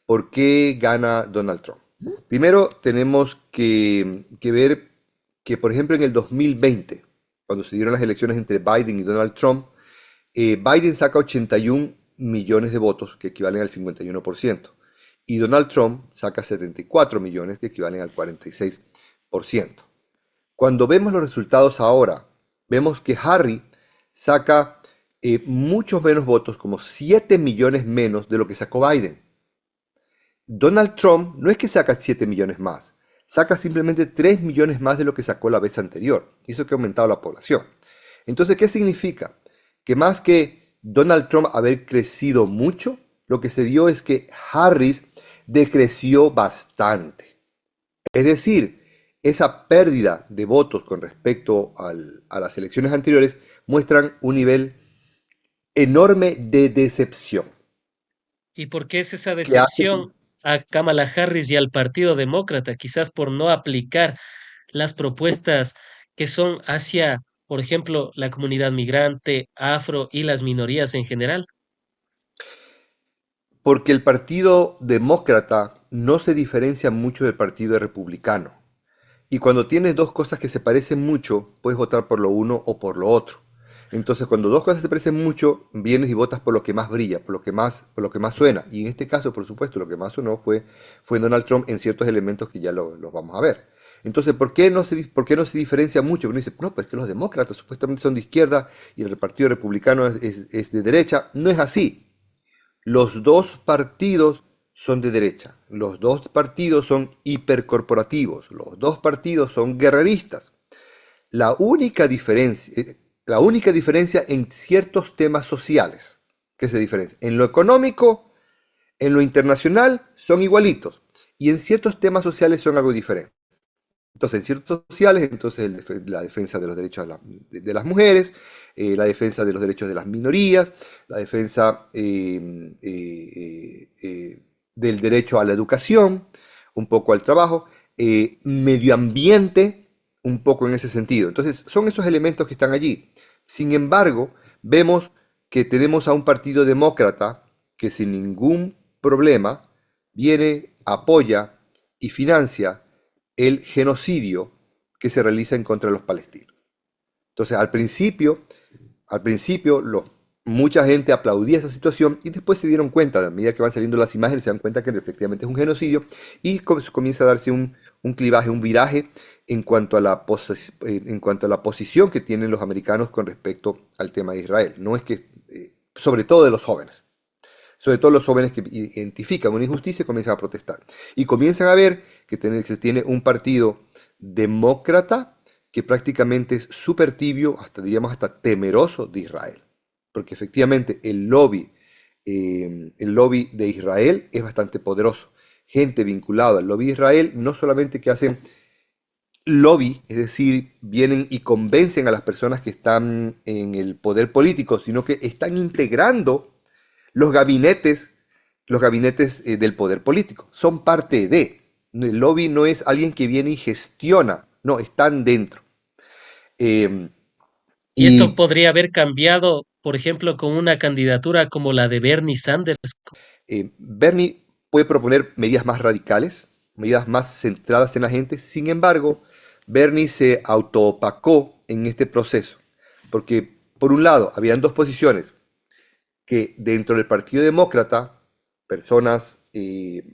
¿por qué gana Donald Trump? Primero tenemos que ver que, por ejemplo, en el 2020, cuando se dieron las elecciones entre Biden y Donald Trump, Biden saca 81 millones de votos, que equivalen al 51%, y Donald Trump saca 74 millones, que equivalen al 46%. Cuando vemos los resultados ahora, vemos que Harry saca muchos menos votos, como 7 millones menos de lo que sacó Biden. Donald Trump no es que saca 7 millones más, saca simplemente 3 millones más de lo que sacó la vez anterior. Y eso que ha aumentado la población. Entonces, ¿qué significa? Que más que Donald Trump haber crecido mucho, lo que se dio es que Harris decreció bastante. Es decir, esa pérdida de votos con respecto a las elecciones anteriores muestran un nivel enorme de decepción ¿Y por qué es esa que hace decepción a Kamala Harris y al Partido Demócrata? Quizás por no aplicar las propuestas que son hacia, por ejemplo, la comunidad migrante, afro y las minorías en general. porque el Partido Demócrata no se diferencia mucho del Partido Republicano. Y cuando tienes dos cosas que se parecen mucho, puedes votar por lo uno o por lo otro. Entonces, cuando dos cosas se parecen mucho, vienes y votas por lo que más brilla, por lo que más suena. Y en este caso, por supuesto, lo que más sonó fue Donald Trump en ciertos elementos que ya los vamos a ver. Entonces, ¿por qué no se diferencia mucho? Uno dice, no, pues que los demócratas supuestamente son de izquierda y el Partido Republicano es de derecha. No es así. Los dos partidos son de derecha, los dos partidos son hipercorporativos, los dos partidos son guerreristas. La única diferencia en ciertos temas sociales que se diferencia. En lo económico, en lo internacional son igualitos y en ciertos temas sociales son algo diferente. Entonces, en ciertos sociales, entonces la defensa de los derechos de las mujeres, la defensa de los derechos de las minorías, la defensa del derecho a la educación, un poco al trabajo, medio ambiente, un poco en ese sentido. Entonces, son esos elementos que están allí. Sin embargo, vemos que tenemos a un partido demócrata que sin ningún problema viene, apoya y financia el genocidio que se realiza en contra de los palestinos. Entonces, al principio mucha gente aplaudía esa situación y después se dieron cuenta, a medida que van saliendo las imágenes, se dan cuenta que efectivamente es un genocidio y comienza a darse un clivaje, un viraje en cuanto a la posición que tienen los americanos con respecto al tema de Israel. No es que, sobre todo de los jóvenes. Sobre todo los jóvenes que identifican una injusticia comienzan a protestar. Y comienzan a ver que se tiene un partido demócrata que prácticamente es súper tibio, hasta diríamos hasta temeroso de Israel. Porque efectivamente el lobby de Israel es bastante poderoso. Gente vinculada al lobby de Israel no solamente que hacen lobby, es decir, vienen y convencen a las personas que están en el poder político, sino que están integrando los gabinetes, del poder político. Son parte de. El lobby no es alguien que viene y gestiona, no, están dentro. Eh, Y esto y podría haber cambiado, por ejemplo, con una candidatura como la de Bernie Sanders. Bernie puede proponer medidas más radicales, medidas más centradas en la gente. Sin embargo, Bernie se autoopacó en este proceso, porque por un lado habían dos posiciones que dentro del Partido Demócrata, personas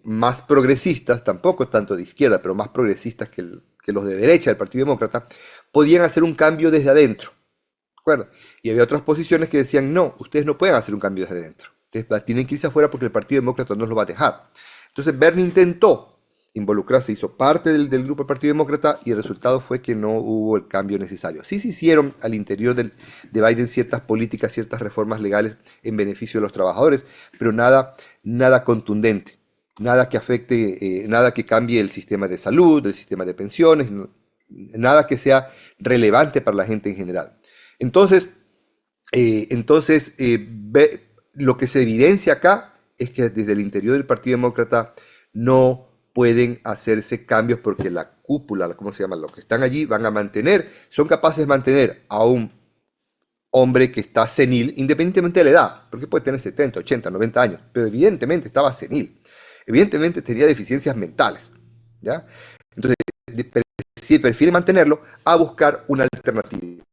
más progresistas, tampoco tanto de izquierda, pero más progresistas que los de derecha del Partido Demócrata, podían hacer un cambio desde adentro. ¿De acuerdo? Y había otras posiciones que decían, no, ustedes no pueden hacer un cambio desde adentro. Ustedes tienen que irse afuera porque el Partido Demócrata no los va a dejar. Entonces Bernie intentó involucrarse, hizo parte del grupo del Partido Demócrata y el resultado fue que no hubo el cambio necesario. Sí se hicieron al interior de Biden ciertas políticas, ciertas reformas legales en beneficio de los trabajadores, pero nada contundente, nada que afecte, nada que cambie el sistema de salud, el sistema de pensiones, nada que sea relevante para la gente en general. Lo que se evidencia acá es que desde el interior del Partido Demócrata no pueden hacerse cambios porque la cúpula, ¿cómo se llama? Los que están allí son capaces de mantener a un hombre que está senil, independientemente de la edad, porque puede tener 70, 80, 90 años, pero evidentemente estaba senil. Evidentemente tenía deficiencias mentales, ¿ya? Entonces, prefiere mantenerlo a buscar una alternativa.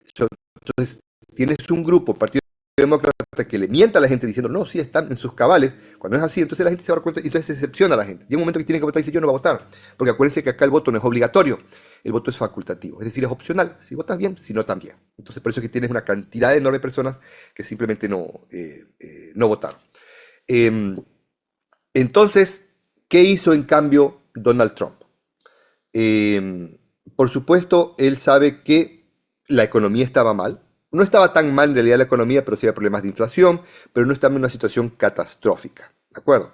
Entonces, tienes un grupo, Partido Demócrata, que le mienta a la gente diciendo, no, sí, están en sus cabales. Cuando es así, entonces la gente se va a dar cuenta y entonces se decepciona a la gente. Y hay un momento que tiene que votar y dice, yo no voy a votar. Porque acuérdense que acá el voto no es obligatorio, el voto es facultativo. Es decir, es opcional. Si votas bien, si no, también. Entonces, por eso es que tienes una cantidad enorme de personas que simplemente no votaron. Eh, entonces, ¿qué hizo en cambio Donald Trump? Eh, por supuesto, él sabe que la economía estaba mal. No estaba tan mal en realidad la economía, pero sí había problemas de inflación, pero no estaba en una situación catastrófica. ¿De acuerdo?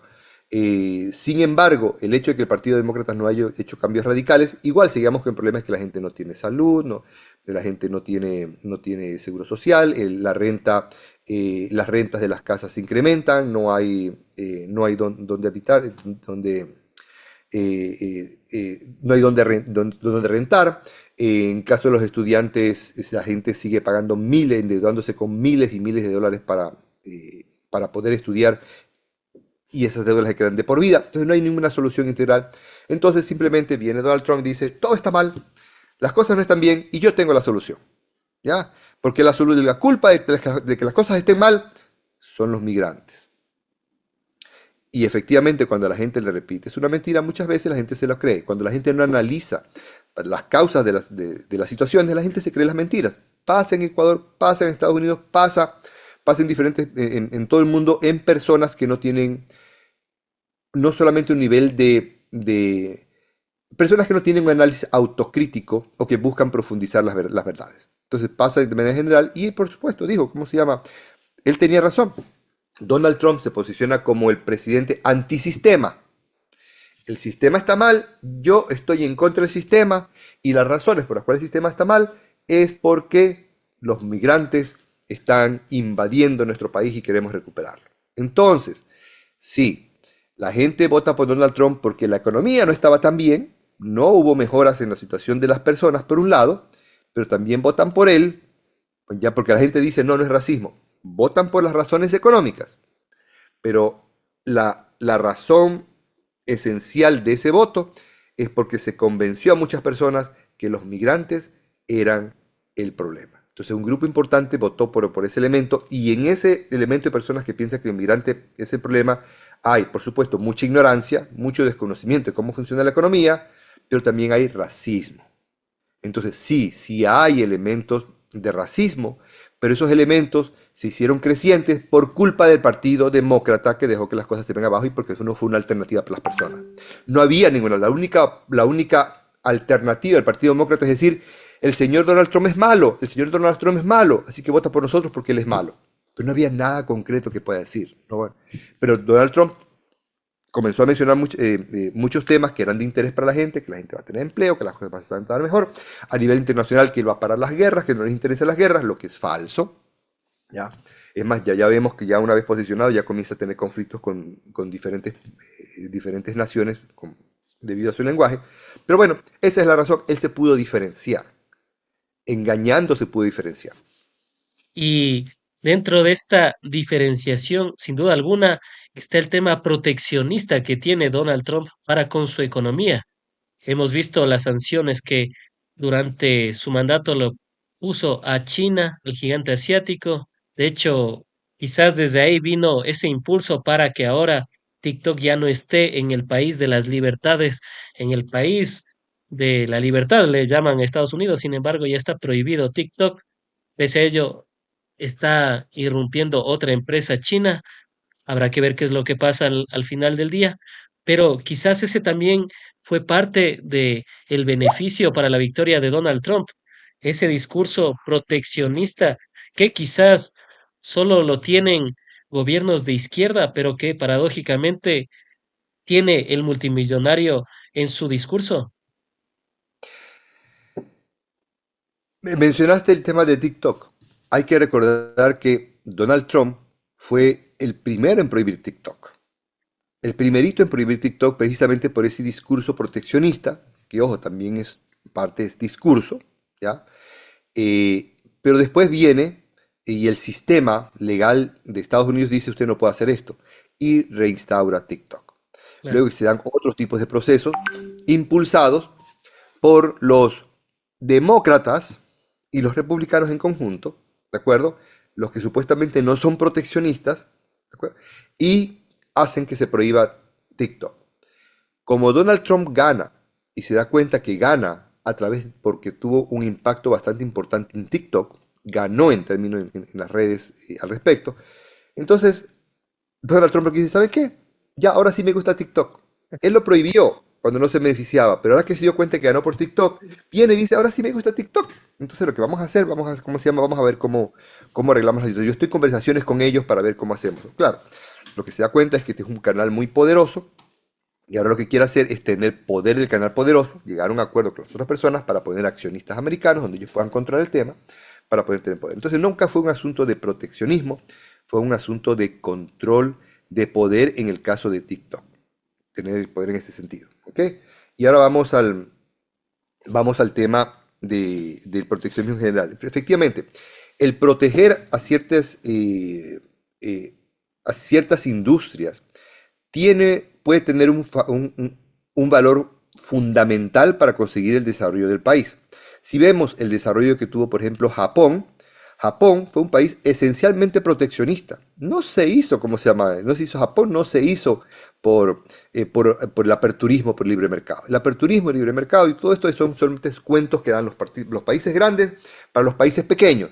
Sin embargo, el hecho de que el Partido Demócrata no haya hecho cambios radicales, igual seguimos con problemas que la gente no tiene salud, no, la gente no tiene seguro social, las rentas de las casas se incrementan, no hay donde habitar, no hay donde rentar. En caso de los estudiantes, la gente sigue pagando miles, endeudándose con miles y miles de dólares para poder estudiar y esas deudas se quedan de por vida. Entonces no hay ninguna solución integral. Entonces simplemente viene Donald Trump y dice, todo está mal, las cosas no están bien y yo tengo la solución. ¿Ya? Porque la culpa de que las cosas estén mal son los migrantes. Y efectivamente, cuando la gente le repite, es una mentira, muchas veces la gente se lo cree. Cuando la gente no analiza las causas de las situaciones, la gente se cree las mentiras. Pasa en Ecuador, pasa en Estados Unidos, pasa en todo el mundo, en personas que no tienen, no solamente un nivel personas que no tienen un análisis autocrítico o que buscan profundizar las verdades. Entonces pasa de manera general y por supuesto, dijo, ¿cómo se llama? Él tenía razón. Donald Trump se posiciona como el presidente antisistema. El sistema está mal, yo estoy en contra del sistema y las razones por las cuales el sistema está mal es porque los migrantes están invadiendo nuestro país y queremos recuperarlo. Entonces, sí, la gente vota por Donald Trump porque la economía no estaba tan bien, no hubo mejoras en la situación de las personas por un lado, pero también votan por él, ya porque la gente dice no, no es racismo, votan por las razones económicas, pero la razón esencial de ese voto es porque se convenció a muchas personas que los migrantes eran el problema. Entonces un grupo importante votó por ese elemento y en ese elemento de personas que piensan que el migrante es el problema hay, por supuesto, mucha ignorancia, mucho desconocimiento de cómo funciona la economía, pero también hay racismo. Entonces sí hay elementos de racismo, pero esos elementos se hicieron crecientes por culpa del Partido Demócrata que dejó que las cosas se vengan abajo y porque eso no fue una alternativa para las personas. No había ninguna. La única alternativa del Partido Demócrata es decir, el señor Donald Trump es malo, el señor Donald Trump es malo, así que vota por nosotros porque él es malo. Pero no había nada concreto que pueda decir, ¿no? Bueno, pero Donald Trump comenzó a mencionar muchos temas que eran de interés para la gente, que la gente va a tener empleo, que las cosas van a estar mejor, a nivel internacional que él va a parar las guerras, que no les interesan las guerras, lo que es falso, ¿ya? Es más, ya vemos que ya una vez posicionado ya comienza a tener conflictos con diferentes naciones debido a su lenguaje, pero bueno, esa es la razón, él se pudo diferenciar, engañando se pudo diferenciar. Y dentro de esta diferenciación, sin duda alguna, está el tema proteccionista que tiene Donald Trump para con su economía. Hemos visto las sanciones que durante su mandato lo puso a China, el gigante asiático. De hecho, quizás desde ahí vino ese impulso para que ahora TikTok ya no esté en el país de las libertades, en el país de la libertad, le llaman a Estados Unidos. Sin embargo, ya está prohibido TikTok. Pese a ello, está irrumpiendo otra empresa china. Habrá que ver qué es lo que pasa al final del día, pero quizás ese también fue parte de el beneficio para la victoria de Donald Trump, ese discurso proteccionista que quizás solo lo tienen gobiernos de izquierda, pero que paradójicamente tiene el multimillonario en su discurso. Mencionaste el tema de TikTok. Hay que recordar que Donald Trump fue el primero en prohibir TikTok. El primerito en prohibir TikTok precisamente por ese discurso proteccionista, que ojo, también es parte de ese discurso, ¿ya? Pero después viene y el sistema legal de Estados Unidos dice usted no puede hacer esto. y reinstaura TikTok. claro. Luego se dan otros tipos de procesos impulsados por los demócratas y los republicanos en conjunto, ¿de acuerdo? Los que supuestamente no son proteccionistas, ¿de acuerdo? Y hacen que se prohíba TikTok. Como Donald Trump gana y se da cuenta que gana a través, porque tuvo un impacto bastante importante en TikTok, ganó en términos en las redes al respecto, entonces Donald Trump lo que dice, ¿sabe qué? Ya, ahora sí me gusta TikTok. Él lo prohibió cuando no se beneficiaba, pero ahora que se dio cuenta que ganó por TikTok, viene y dice, ahora sí me gusta TikTok. Entonces lo que vamos a hacer, vamos a, ¿cómo se llama? Vamos a ver cómo arreglamos la situación. Yo estoy en conversaciones con ellos para ver cómo hacemos. Claro, lo que se da cuenta es que este es un canal muy poderoso y ahora lo que quiere hacer es tener poder del canal poderoso, llegar a un acuerdo con las otras personas para poner accionistas americanos donde ellos puedan controlar el tema, para poder tener poder. Entonces nunca fue un asunto de proteccionismo, fue un asunto de control de poder en el caso de TikTok, tener el poder en este sentido. ¿Ok? Y ahora vamos al tema del proteccionismo en general. Efectivamente, el proteger eh, a ciertas industrias puede tener un valor fundamental para conseguir el desarrollo del país. Si vemos el desarrollo que tuvo, por ejemplo, Japón, Japón fue un país esencialmente proteccionista. No se hizo, como se llama, no se hizo Japón, no se hizo por el aperturismo, por el libre mercado. El aperturismo, el libre mercado y todo esto son solamente cuentos que dan los países grandes para los países pequeños.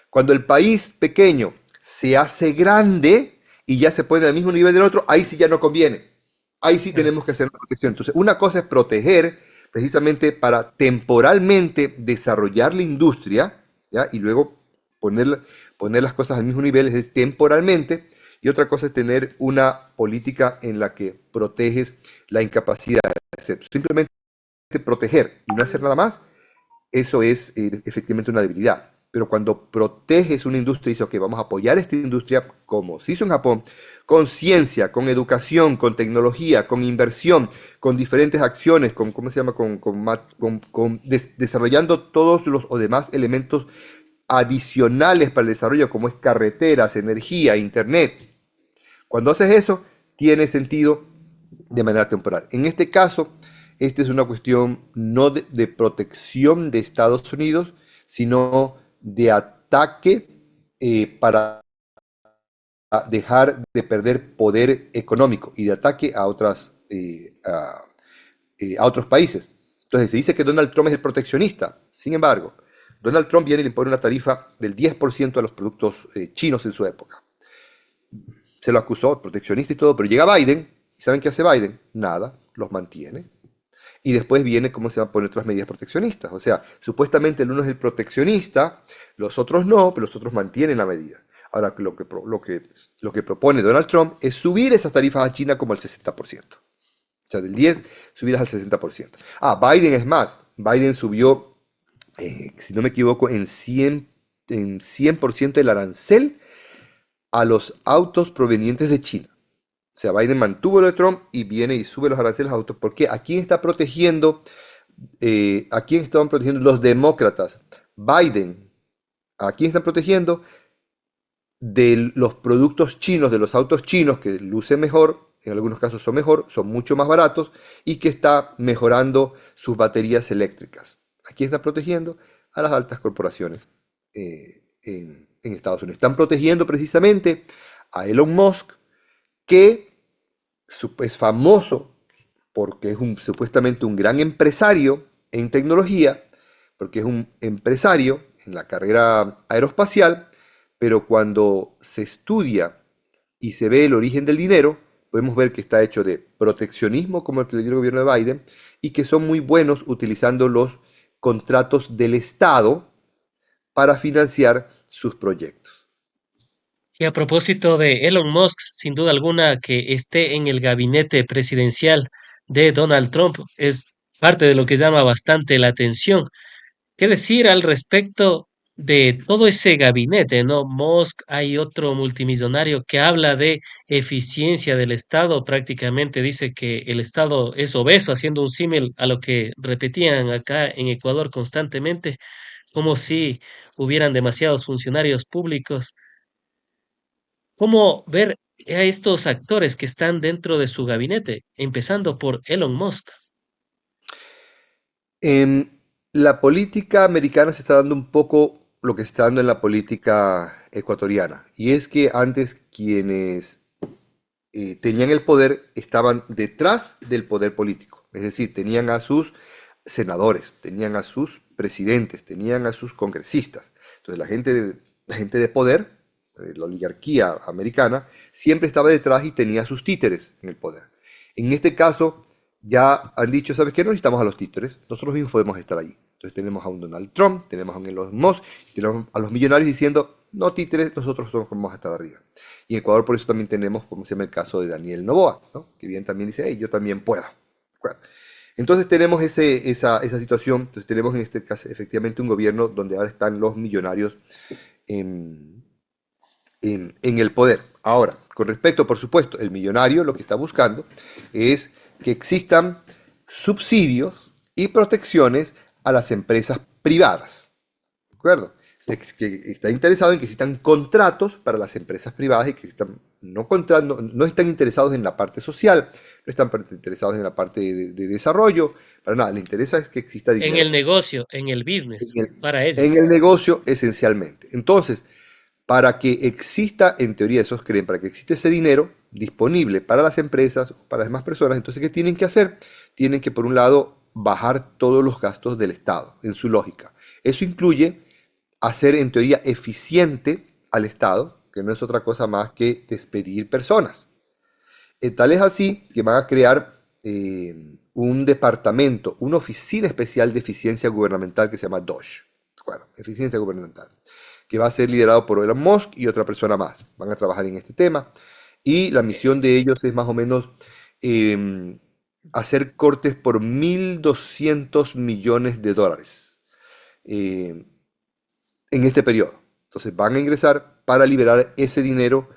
Cuando el país pequeño se hace grande y ya se pone al mismo nivel del otro, ahí sí ya no conviene. Ahí sí Claro. tenemos que hacer una protección. Entonces, una cosa es proteger precisamente para temporalmente desarrollar la industria, ¿ya? Y luego poner, poner las cosas al mismo nivel, es decir, temporalmente. Y otra cosa es tener una política en la que proteges la incapacidad de hacer. Simplemente proteger y no hacer nada más, eso es efectivamente una debilidad. Pero cuando proteges una industria y dices, ok, vamos a apoyar esta industria, como se hizo en Japón, con ciencia, con educación, con tecnología, con inversión, con diferentes acciones, con, ¿cómo se llama? Desarrollando todos los o demás elementos adicionales para el desarrollo, como es carreteras, energía, internet. Cuando haces eso, tiene sentido de manera temporal. En este caso, esta es una cuestión no de protección de Estados Unidos, sino de ataque para dejar de perder poder económico y de ataque a otros países. Entonces se dice que Donald Trump es el proteccionista. Sin embargo, Donald Trump viene y le impone una tarifa del 10% a los productos chinos en su época. Se lo acusó, proteccionista y todo, pero llega Biden, ¿y saben qué hace Biden? Nada, los mantiene. Y después viene cómo se van a poner otras medidas proteccionistas. O sea, supuestamente el uno es el proteccionista, los otros no, pero los otros mantienen la medida. Ahora, lo que propone Donald Trump es subir esas tarifas a China como al 60%. O sea, del 10 subirlas al 60%. Ah, Biden es más. Biden subió, si no me equivoco, en 100% el arancel a los autos provenientes de China. O sea, Biden mantuvo lo de Trump y viene y sube los aranceles a autos. ¿Por qué? ¿A quién está protegiendo? ¿A quién estaban protegiendo los demócratas? Biden. ¿A quién están protegiendo? De los productos chinos, de los autos chinos que lucen mejor, en algunos casos son mejor, son mucho más baratos y que está mejorando sus baterías eléctricas. ¿A quién está protegiendo? A las altas corporaciones en Estados Unidos. Están protegiendo precisamente a Elon Musk, que es famoso porque es supuestamente un gran empresario en tecnología, porque es un empresario en la carrera aeroespacial, pero cuando se estudia y se ve el origen del dinero, podemos ver que está hecho de proteccionismo, como el que le dio el gobierno de Biden, y que son muy buenos utilizando los contratos del Estado para financiar sus proyectos. Y a propósito de Elon Musk, sin duda alguna que esté en el gabinete presidencial de Donald Trump es parte de lo que llama bastante la atención. ¿Qué decir al respecto de todo ese gabinete, no? Musk, hay otro multimillonario que habla de eficiencia del Estado, prácticamente dice que el Estado es obeso, haciendo un símil a lo que repetían acá en Ecuador constantemente, como si hubieran demasiados funcionarios públicos. ¿Cómo ver a estos actores que están dentro de su gabinete, empezando por Elon Musk. En la política americana se está dando un poco lo que se está dando en la política ecuatoriana. Y es que antes quienes tenían el poder estaban detrás del poder político. Es decir, tenían a sus senadores, tenían a sus presidentes, tenían a sus congresistas. Entonces la gente de poder, la oligarquía americana, siempre estaba detrás y tenía a sus títeres en el poder. En este caso, ya han dicho, ¿sabes qué? No necesitamos a los títeres, nosotros mismos podemos estar allí. Entonces tenemos a un Donald Trump, tenemos a un Elon Musk, tenemos a los millonarios diciendo, no títeres, nosotros somos vamos a estar arriba. Y en Ecuador por eso también tenemos, como se llama el caso de Daniel Noboa, ¿no? Que bien también dice, hey, yo también puedo. Bueno, entonces tenemos esa situación, entonces tenemos en este caso efectivamente un gobierno donde ahora están los millonarios en, en el poder. Ahora, con respecto, por supuesto, el millonario lo que está buscando es que existan subsidios y protecciones a las empresas privadas. ¿De acuerdo? Que está interesado en que existan contratos para las empresas privadas y que están, no están interesados en la parte social, no están interesados en la parte de desarrollo, para nada, les interesa es que exista En dinero el negocio, en el en business, el, para en ellos. el negocio esencialmente. Entonces, para que exista, en teoría, esos creen, para que exista ese dinero disponible para las empresas, para las demás personas, entonces, ¿qué tienen que hacer? Tienen que, por un lado, bajar todos los gastos del Estado, en su lógica. Eso incluye hacer, en teoría, eficiente al Estado, que no es otra cosa más que despedir personas. Tal es así que van a crear un departamento, una oficina especial de eficiencia gubernamental que se llama DOGE. Bueno, eficiencia gubernamental, que va a ser liderado por Elon Musk y otra persona más. Van a trabajar en este tema. Y la misión de ellos es más o menos eh, hacer cortes por 1.200 millones de dólares eh, en este periodo. Entonces van a ingresar para liberar ese dinero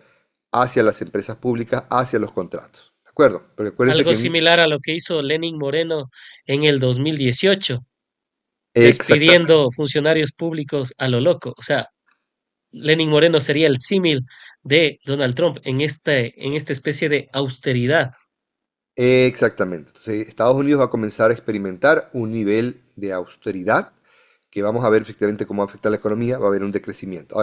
hacia las empresas públicas, hacia los contratos. ¿De acuerdo? Porque acuérdense Algo que similar a lo que hizo Lenin Moreno en el 2018, exactamente, despidiendo funcionarios públicos a lo loco. O sea, Lenin Moreno sería el símil de Donald Trump en esta especie de austeridad. exactamente. Entonces, Estados Unidos va a comenzar a experimentar un nivel de austeridad que vamos a ver efectivamente cómo afecta a la economía, va a haber un decrecimiento.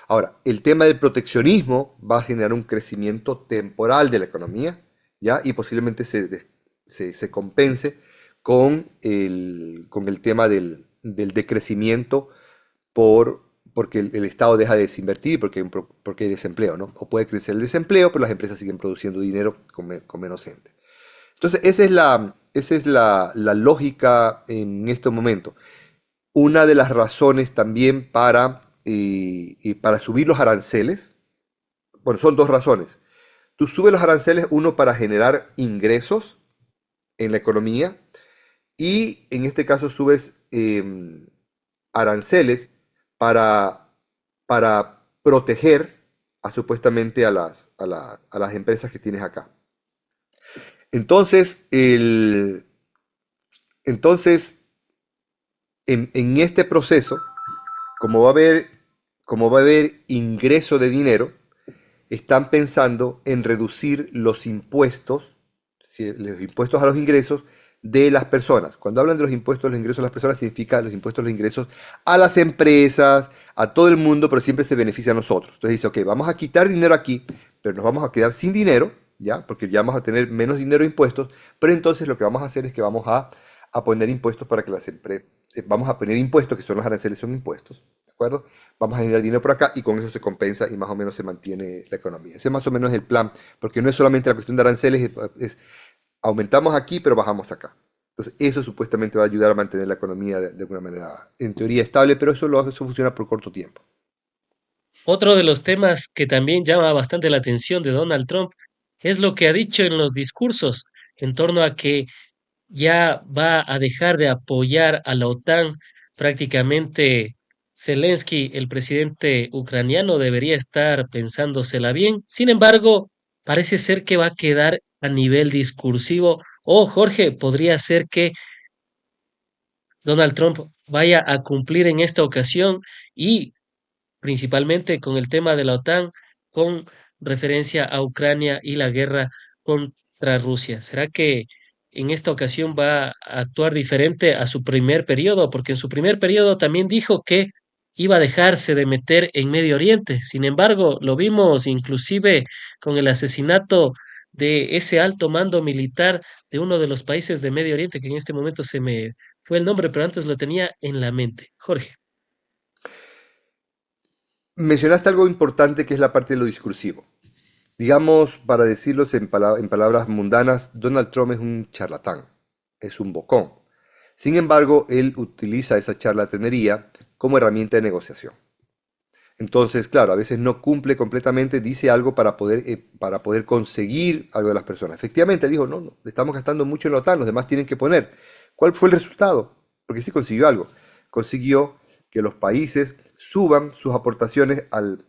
Ahora, el tema del proteccionismo va a generar un crecimiento temporal de la economía, ¿ya? Y posiblemente se compense con el tema del decrecimiento porque el Estado deja de desinvertir porque hay desempleo, ¿no? O puede crecer el desempleo, pero las empresas siguen produciendo dinero con menos gente. Entonces, esa es la lógica en este momento. Una de las razones también para subir los aranceles, bueno, son dos razones. Tú subes los aranceles, uno para generar ingresos en la economía y en este caso subes aranceles para, para proteger supuestamente a las empresas que tienes acá. Entonces, entonces en este proceso, como va a haber, como va a haber ingreso de dinero, están pensando en reducir los impuestos, ¿sí? Los impuestos a los ingresos de las personas. Cuando hablan de los impuestos a los ingresos de las personas, significa los impuestos a los ingresos a las empresas, a todo el mundo, pero siempre se beneficia a nosotros. Entonces dice, ok, vamos a quitar dinero aquí, pero nos vamos a quedar sin dinero, ¿ya? Porque ya vamos a tener menos dinero de impuestos, pero entonces lo que vamos a hacer es que vamos a poner impuestos para que las empresas, vamos a poner impuestos, que son los aranceles, son impuestos, ¿de acuerdo? Vamos a generar dinero por acá y con eso se compensa y más o menos se mantiene la economía. Ese más o menos es el plan, porque no es solamente la cuestión de aranceles, es aumentamos aquí pero bajamos acá. Entonces eso supuestamente va a ayudar a mantener la economía de alguna manera, en teoría, estable, pero eso funciona por corto tiempo. Otro de los temas que también llama bastante la atención de Donald Trump es lo que ha dicho en los discursos en torno a que ya va a dejar de apoyar a la OTAN. Prácticamente Zelensky, el presidente ucraniano, debería estar pensándosela bien. Sin embargo, parece ser que va a quedar a nivel discursivo. O Jorge, podría ser que Donald Trump vaya a cumplir en esta ocasión y principalmente con el tema de la OTAN, con referencia a Ucrania y la guerra contra Rusia. ¿Será que en esta ocasión va a actuar diferente a su primer periodo? Porque en su primer periodo también dijo que iba a dejarse de meter en Medio Oriente. Sin embargo, lo vimos inclusive con el asesinato de ese alto mando militar de uno de los países de Medio Oriente, que en este momento se me fue el nombre, pero antes lo tenía en la mente. Jorge. Mencionaste algo importante que es la parte de lo discursivo. Digamos, para decirlo en palabras mundanas, Donald Trump es un charlatán, es un bocón. Sin embargo, él utiliza esa charlatanería como herramienta de negociación. Entonces, claro, a veces no cumple completamente, dice algo para poder conseguir algo de las personas. Efectivamente, dijo, no, no, le estamos gastando mucho en la OTAN, los demás tienen que poner. ¿Cuál fue el resultado? Porque sí consiguió algo. Consiguió que los países suban sus aportaciones al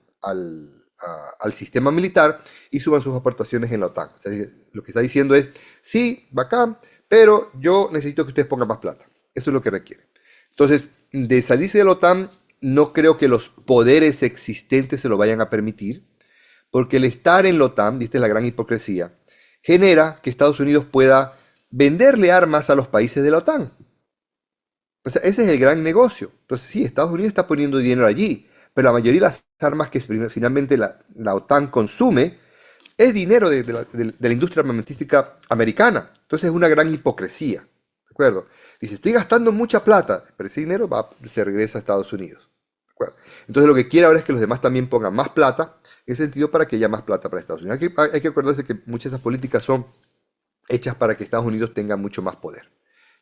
sistema militar y suban sus aportaciones en la OTAN. O sea, lo que está diciendo es, sí, bacán, pero yo necesito que ustedes pongan más plata. Eso es lo que requiere. Entonces, de salirse de la OTAN, no creo que los poderes existentes se lo vayan a permitir, porque el estar en la OTAN, viste la gran hipocresía, genera que Estados Unidos pueda venderle armas a los países de la OTAN. O sea, ese es el gran negocio. Entonces, sí, Estados Unidos está poniendo dinero allí, pero la mayoría de las armas que finalmente la OTAN consume es dinero de la industria armamentística americana. Entonces es una gran hipocresía. ¿De acuerdo? Dice, estoy gastando mucha plata, pero ese dinero se regresa a Estados Unidos. ¿De acuerdo? Entonces lo que quiere ahora es que los demás también pongan más plata, en ese sentido para que haya más plata para Estados Unidos. Hay que acordarse que muchas de esas políticas son hechas para que Estados Unidos tenga mucho más poder.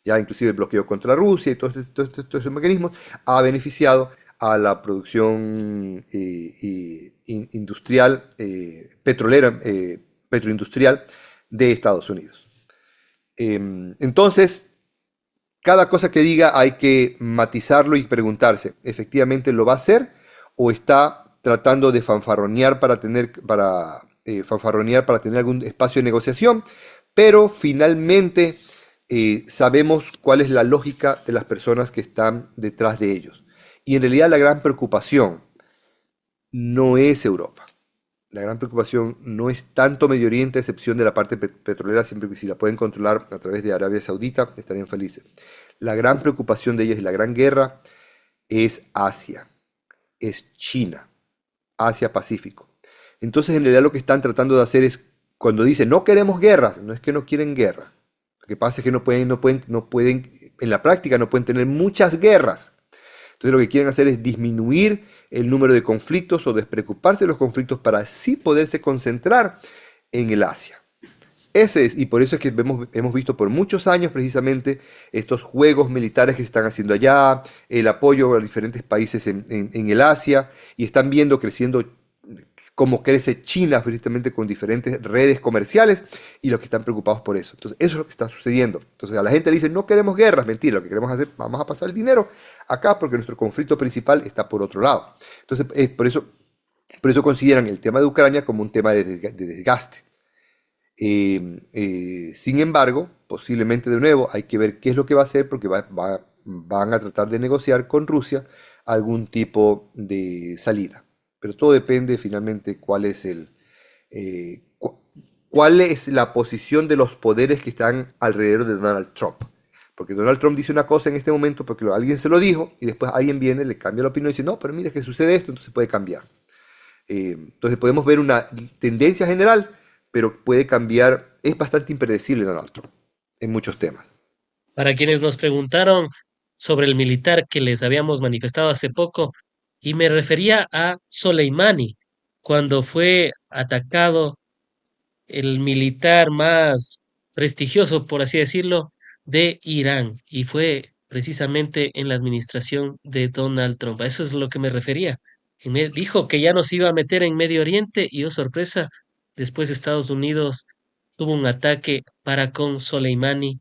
Ya inclusive el bloqueo contra Rusia y todos esos mecanismos ha beneficiado a la producción industrial, petrolera, petroindustrial de Estados Unidos. Entonces, cada cosa que diga hay que matizarlo y preguntarse, ¿efectivamente lo va a hacer o está tratando de fanfarronear para tener algún espacio de negociación? Pero finalmente sabemos cuál es la lógica de las personas que están detrás de ellos. Y en realidad la gran preocupación no es Europa. La gran preocupación no es tanto Medio Oriente, a excepción de la parte petrolera, siempre que si la pueden controlar a través de Arabia Saudita, estarían felices. La gran preocupación de ellos y la gran guerra es Asia, es China, Asia-Pacífico. Entonces, en realidad lo que están tratando de hacer es, cuando dicen no queremos guerras, no es que no quieren guerra. Lo que pasa es que no pueden, en la práctica no pueden tener muchas guerras. Entonces lo que quieren hacer es disminuir el número de conflictos o despreocuparse de los conflictos para así poderse concentrar en el Asia. Ese es, y por eso es que hemos visto por muchos años precisamente estos juegos militares que se están haciendo allá, el apoyo a diferentes países en el Asia, y están viendo creciendo cómo crece China precisamente con diferentes redes comerciales y los que están preocupados por eso. Entonces, eso es lo que está sucediendo. Entonces, a la gente le dicen, no queremos guerras, mentira, lo que queremos hacer, vamos a pasar el dinero acá porque nuestro conflicto principal está por otro lado. Entonces, por eso consideran el tema de Ucrania como un tema de desgaste. Sin embargo, posiblemente de nuevo hay que ver qué es lo que va a hacer porque van a tratar de negociar con Rusia algún tipo de salida. Pero todo depende finalmente cuál es la posición de los poderes que están alrededor de Donald Trump. Porque Donald Trump dice una cosa en este momento porque alguien se lo dijo y después alguien viene, le cambia la opinión y dice, no, pero mire que sucede esto, entonces puede cambiar. Entonces podemos ver una tendencia general, pero puede cambiar, es bastante impredecible Donald Trump en muchos temas. Para quienes nos preguntaron sobre el militar que les habíamos manifestado hace poco, y me refería a Soleimani, cuando fue atacado el militar más prestigioso, por así decirlo, de Irán, y fue precisamente en la administración de Donald Trump. A eso es lo que me refería. Y me dijo que ya nos iba a meter en Medio Oriente y, oh sorpresa, después Estados Unidos tuvo un ataque para con Soleimani,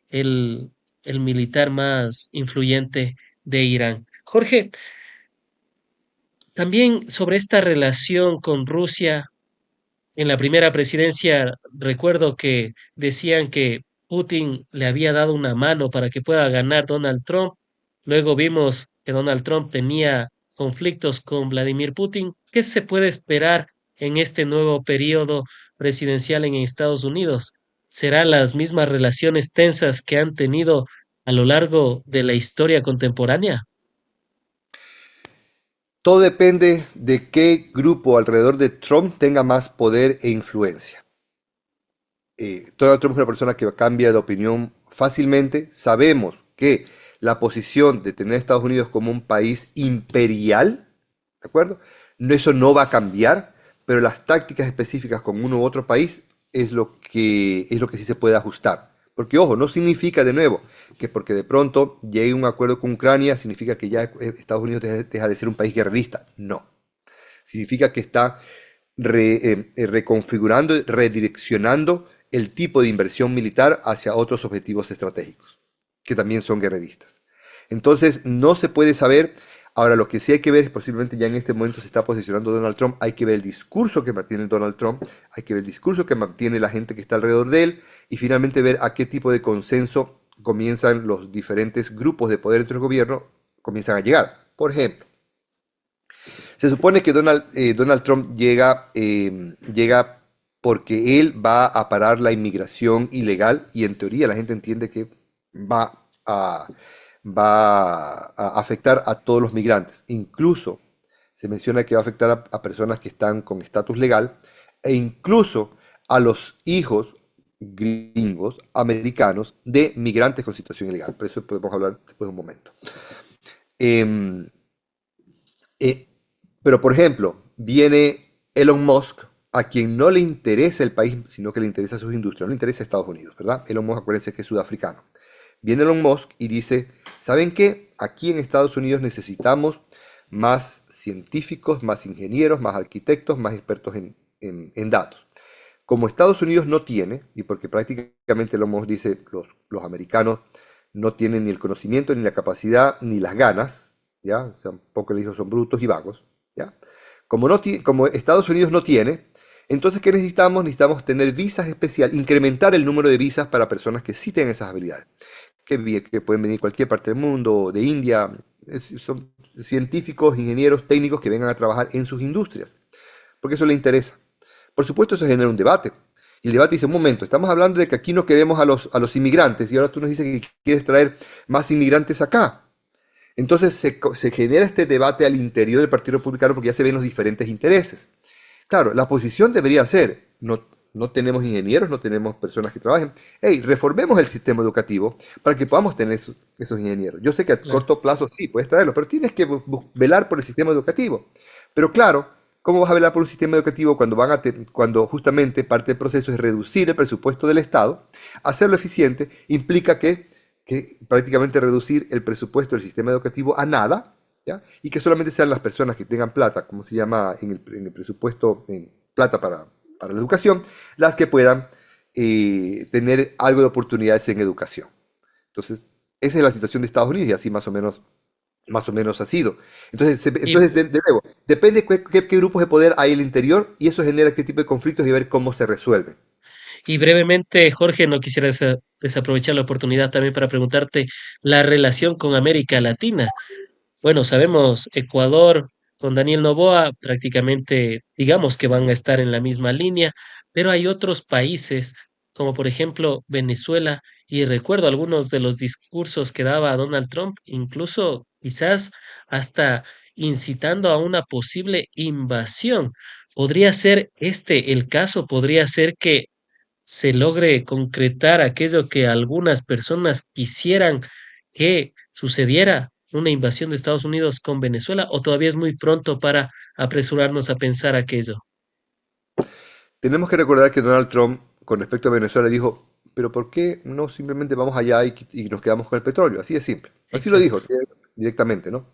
el, el militar más influyente de Irán. Jorge, también sobre esta relación con Rusia, en la primera presidencia recuerdo que decían que Putin le había dado una mano para que pueda ganar Donald Trump. Luego vimos que Donald Trump tenía conflictos con Vladimir Putin. ¿Qué se puede esperar en este nuevo periodo presidencial en Estados Unidos? ¿Serán las mismas relaciones tensas que han tenido a lo largo de la historia contemporánea? Todo depende de qué grupo alrededor de Trump tenga más poder e influencia. Donald Trump es una persona que cambia de opinión fácilmente. Sabemos que la posición de tener a Estados Unidos como un país imperial, ¿de acuerdo? Eso no va a cambiar, pero las tácticas específicas con uno u otro país es lo que sí se puede ajustar. Porque, ojo, no significa de nuevo que porque de pronto llegue un acuerdo con Ucrania, significa que ya Estados Unidos deja de ser un país guerrerista. No. Significa que está reconfigurando, redireccionando el tipo de inversión militar hacia otros objetivos estratégicos, que también son guerreristas. Entonces, no se puede saber. Ahora, lo que sí hay que ver, posiblemente ya en este momento se está posicionando Donald Trump, hay que ver el discurso que mantiene Donald Trump, hay que ver el discurso que mantiene la gente que está alrededor de él, y finalmente ver a qué tipo de consenso comienzan los diferentes grupos de poder dentro del gobierno, comienzan a llegar. Por ejemplo, se supone que Donald Trump llega porque él va a parar la inmigración ilegal y en teoría la gente entiende que va a, va a afectar a todos los migrantes. Incluso se menciona que va a afectar a personas que están con estatus legal e incluso a los hijos gringos, americanos, de migrantes con situación ilegal. Pero eso podemos hablar después de un momento. Em, eh, pero, por ejemplo, viene Elon Musk, a quien no le interesa el país, sino que le interesa sus industrias, no le interesa Estados Unidos, ¿verdad? Elon Musk, acuérdense que es sudafricano. Viene Elon Musk y dice, ¿saben qué? Aquí en Estados Unidos necesitamos más científicos, más ingenieros, más arquitectos, más expertos en datos. Como Estados Unidos no tiene, y porque prácticamente Elon Musk dice, los americanos no tienen ni el conocimiento, ni la capacidad, ni las ganas, ¿ya? O sea, un poco le dijo, son brutos y vagos, ¿ya? Como Estados Unidos no tiene, entonces, ¿qué necesitamos? Necesitamos tener visas especiales, incrementar el número de visas para personas que sí tienen esas habilidades, que pueden venir de cualquier parte del mundo, de India, son científicos, ingenieros, técnicos que vengan a trabajar en sus industrias, porque eso le interesa. Por supuesto, eso genera un debate. Y el debate dice, un momento, estamos hablando de que aquí no queremos a los inmigrantes y ahora tú nos dices que quieres traer más inmigrantes acá. Entonces se genera este debate al interior del Partido Republicano porque ya se ven los diferentes intereses. Claro, la posición debería ser, no tenemos ingenieros, no tenemos personas que trabajen. Hey, reformemos el sistema educativo para que podamos tener esos ingenieros. Yo sé que a Claro. corto plazo sí, puedes traerlos, pero tienes que velar por el sistema educativo. Pero claro, ¿cómo vas a velar por un sistema educativo cuando justamente parte del proceso es reducir el presupuesto del Estado? Hacerlo eficiente implica que prácticamente reducir el presupuesto del sistema educativo a nada, ¿ya? Y que solamente sean las personas que tengan plata, como se llama en el presupuesto, en plata para la educación, las que puedan tener algo de oportunidades en educación. Entonces, esa es la situación de Estados Unidos y así más o menos ha sido. Entonces, Y, de nuevo, depende qué grupos de poder hay en el interior y eso genera qué tipo de conflictos y ver cómo se resuelven. y brevemente, Jorge, no quisiera desaprovechar la oportunidad también para preguntarte la relación con América Latina. Bueno, sabemos, Ecuador con Daniel Noboa prácticamente digamos que van a estar en la misma línea, pero hay otros países, como por ejemplo Venezuela, y recuerdo algunos de los discursos que daba Donald Trump, incluso quizás hasta incitando a una posible invasión. ¿Podría ser este el caso? ¿Podría ser que se logre concretar aquello que algunas personas quisieran que sucediera, una invasión de Estados Unidos con Venezuela, o todavía es muy pronto para apresurarnos a pensar aquello? Tenemos que recordar que Donald Trump, con respecto a Venezuela, dijo, pero ¿por qué no simplemente vamos allá y nos quedamos con el petróleo? Así de simple. Así lo dijo, Exacto. sí, directamente, ¿no?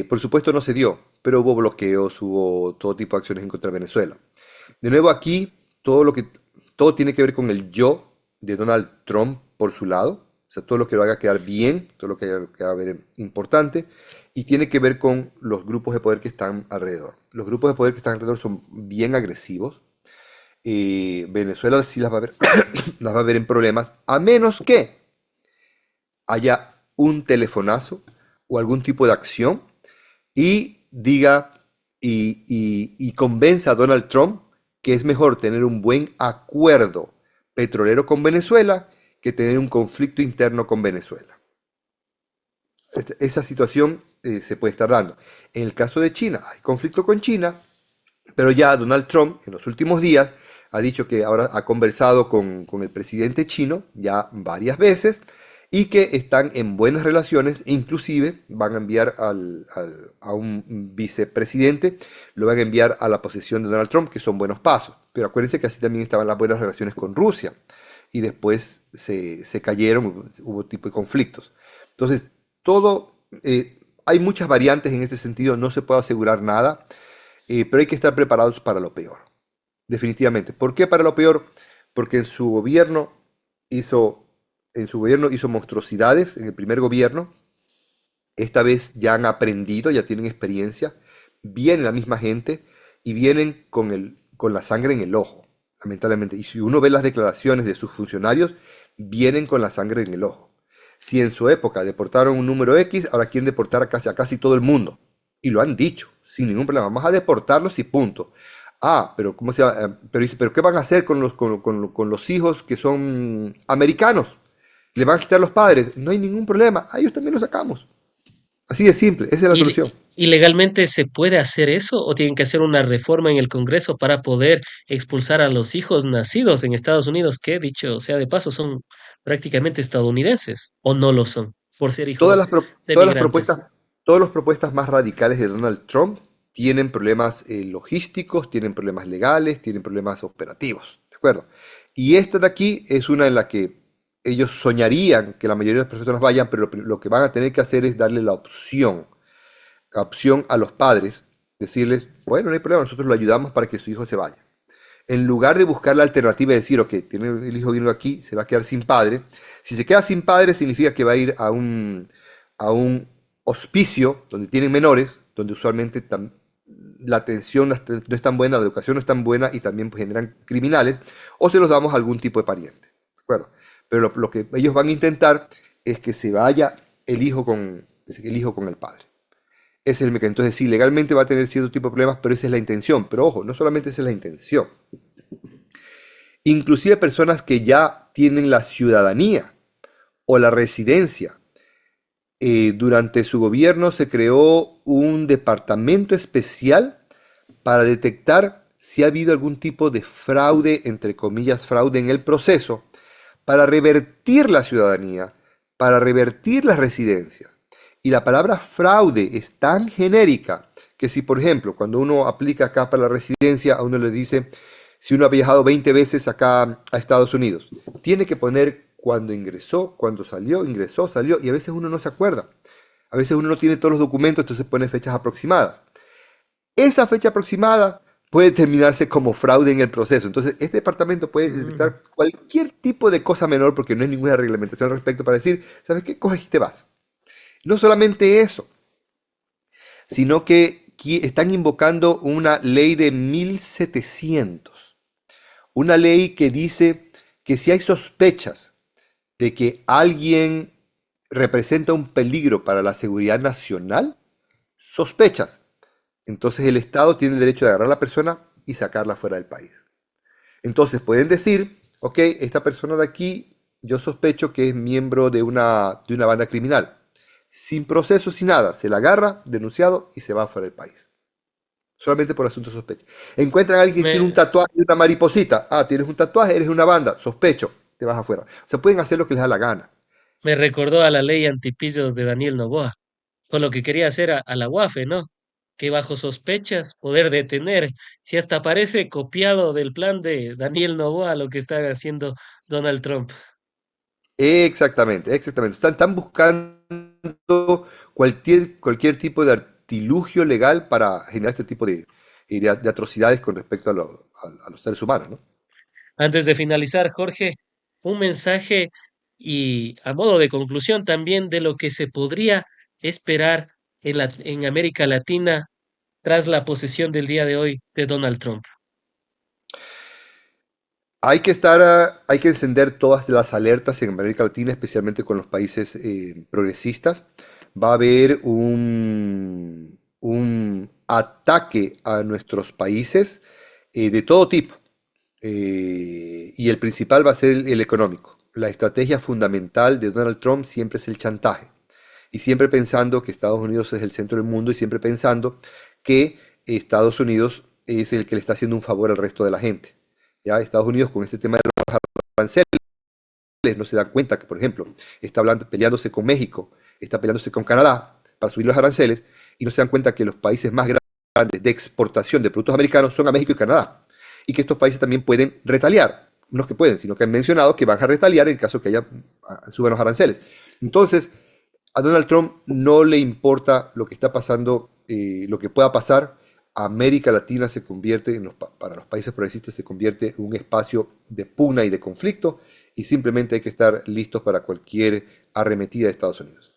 Por supuesto no se dio, pero hubo bloqueos, hubo todo tipo de acciones en contra de Venezuela. De nuevo aquí, todo tiene que ver con el yo de Donald Trump por su lado, o sea, todo lo que lo haga quedar bien, todo lo que haga ver importante, y tiene que ver con los grupos de poder que están alrededor. Los grupos de poder que están alrededor son bien agresivos. Venezuela sí las va a ver, las va a ver en problemas, a menos que haya un telefonazo o algún tipo de acción y diga y convenza a Donald Trump que es mejor tener un buen acuerdo petrolero con Venezuela que tener un conflicto interno con Venezuela. Esa situación se puede estar dando. En el caso de China, hay conflicto con China, pero ya Donald Trump en los últimos días ha dicho que ahora ha conversado con el presidente chino ya varias veces y que están en buenas relaciones, inclusive van a enviar a un vicepresidente, lo van a enviar a la posición de Donald Trump, que son buenos pasos. Pero acuérdense que así también estaban las buenas relaciones con Rusia y después se cayeron, hubo tipo de conflictos. Entonces, todo, hay muchas variantes en este sentido, no se puede asegurar nada, pero hay que estar preparados para lo peor, definitivamente. ¿Por qué para lo peor? Porque hizo, en su gobierno hizo monstruosidades, en el primer gobierno, esta vez ya han aprendido, ya tienen experiencia, viene la misma gente y vienen con la sangre en el ojo, lamentablemente. Y si uno ve las declaraciones de sus funcionarios, vienen con la sangre en el ojo. Si en su época deportaron un número X, ahora quieren deportar a casi todo el mundo. Y lo han dicho, sin ningún problema. Vamos a deportarlos y punto. Ah, pero ¿cómo se llama? Pero dice, ¿pero qué van a hacer con los hijos que son americanos? ¿Le van a quitar los padres? No hay ningún problema. A ellos también los sacamos. Así de simple, esa es la ¿Y, solución. y legalmente se puede hacer eso o tienen que hacer una reforma en el Congreso para poder expulsar a los hijos nacidos en Estados Unidos, que dicho sea de paso, son prácticamente estadounidenses o no lo son, por ser Todas hijos las, pro- de todas las propuestas, migrantes? todas las propuestas más radicales de Donald Trump tienen problemas logísticos, tienen problemas legales, tienen problemas operativos, ¿de acuerdo? Y esta de aquí es una en la que ellos soñarían que la mayoría de las personas vayan, pero lo que van a tener que hacer es darle la opción a los padres, decirles, bueno, no hay problema, nosotros lo ayudamos para que su hijo se vaya. En lugar de buscar la alternativa de decir, ok, tiene el hijo vino aquí, se va a quedar sin padre. Si se queda sin padre, significa que va a ir a un hospicio donde tienen menores, donde usualmente la atención no es tan buena, la educación no es tan buena y también pues, generan criminales, o se los damos a algún tipo de pariente. ¿De acuerdo? Pero lo que ellos van a intentar es que se vaya el hijo con el padre. Ese es el mecanismo. Entonces, sí, legalmente va a tener cierto tipo de problemas, pero esa es la intención. Pero ojo, no solamente esa es la intención. Inclusive personas que ya tienen la ciudadanía o la residencia. Durante su gobierno se creó un departamento especial para detectar si ha habido algún tipo de fraude, entre comillas, fraude en el proceso, para revertir la ciudadanía, para revertir las residencias. Y la palabra fraude es tan genérica que si, por ejemplo, cuando uno aplica acá para la residencia, a uno le dice, si uno ha viajado 20 veces acá a Estados Unidos, tiene que poner cuando ingresó, cuando salió, ingresó, salió, y a veces uno no se acuerda. A veces uno no tiene todos los documentos, entonces pone fechas aproximadas. Esa fecha aproximada puede terminarse como fraude en el proceso. Entonces, este departamento puede Mm. detectar cualquier tipo de cosa menor, porque no hay ninguna reglamentación al respecto, para decir, ¿sabes qué? Coges y te vas. No solamente eso, sino que están invocando una ley de 1700, una ley que dice que si hay sospechas de que alguien representa un peligro para la seguridad nacional, sospechas, entonces el Estado tiene el derecho de agarrar a la persona y sacarla fuera del país. Entonces pueden decir, ok, esta persona de aquí yo sospecho que es miembro de una banda criminal. Sin proceso, sin nada, se la agarra, denunciado y se va fuera del país. Solamente por asunto de sospecha. Encuentran a alguien que tiene un Me, tatuaje de una mariposita. Ah, tienes un tatuaje, eres de una banda, sospecho, te vas afuera. O sea, pueden hacer lo que les da la gana. me recordó a la ley antipillos de Daniel Noboa, con lo que quería hacer a la UAFE, ¿no? Que bajo sospechas poder detener, si hasta parece copiado del plan de Daniel Noboa lo que está haciendo Donald Trump. Exactamente, exactamente. Están buscando cualquier tipo de artilugio legal para generar este tipo de atrocidades con respecto a los seres humanos, ¿no? Antes de finalizar, Jorge, un mensaje y a modo de conclusión también de lo que se podría esperar en América Latina tras la posesión del día de hoy de Donald Trump. Hay que encender todas las alertas en América Latina, especialmente con los países progresistas. Va a haber un ataque a nuestros países de todo tipo. Y el principal va a ser el económico. La estrategia fundamental de Donald Trump siempre es el chantaje. Y siempre pensando que Estados Unidos es el centro del mundo y siempre pensando que Estados Unidos es el que le está haciendo un favor al resto de la gente. Ya Estados Unidos con este tema de los aranceles no se da cuenta que, por ejemplo, está hablando, peleándose con México, está peleándose con Canadá para subir los aranceles y no se dan cuenta que los países más grandes de exportación de productos americanos son a México y Canadá. Y que estos países también pueden retaliar. No es que pueden, sino que han mencionado que van a retaliar en caso que suban los aranceles. Entonces, a Donald Trump no le importa lo que está pasando, lo que pueda pasar. América Latina se convierte, para los países progresistas, se convierte en un espacio de pugna y de conflicto y simplemente hay que estar listos para cualquier arremetida de Estados Unidos.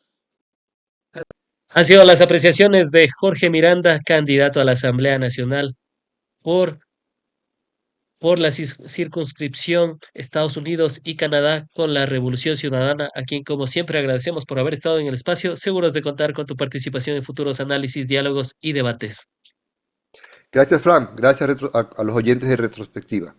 Han sido las apreciaciones de Jorge Miranda, candidato a la Asamblea Nacional por, por la circunscripción Estados Unidos y Canadá con la Revolución Ciudadana, a quien como siempre agradecemos por haber estado en el espacio, seguros de contar con tu participación en futuros análisis, diálogos y debates. Gracias, Frank. Gracias a los oyentes de Retrospectiva.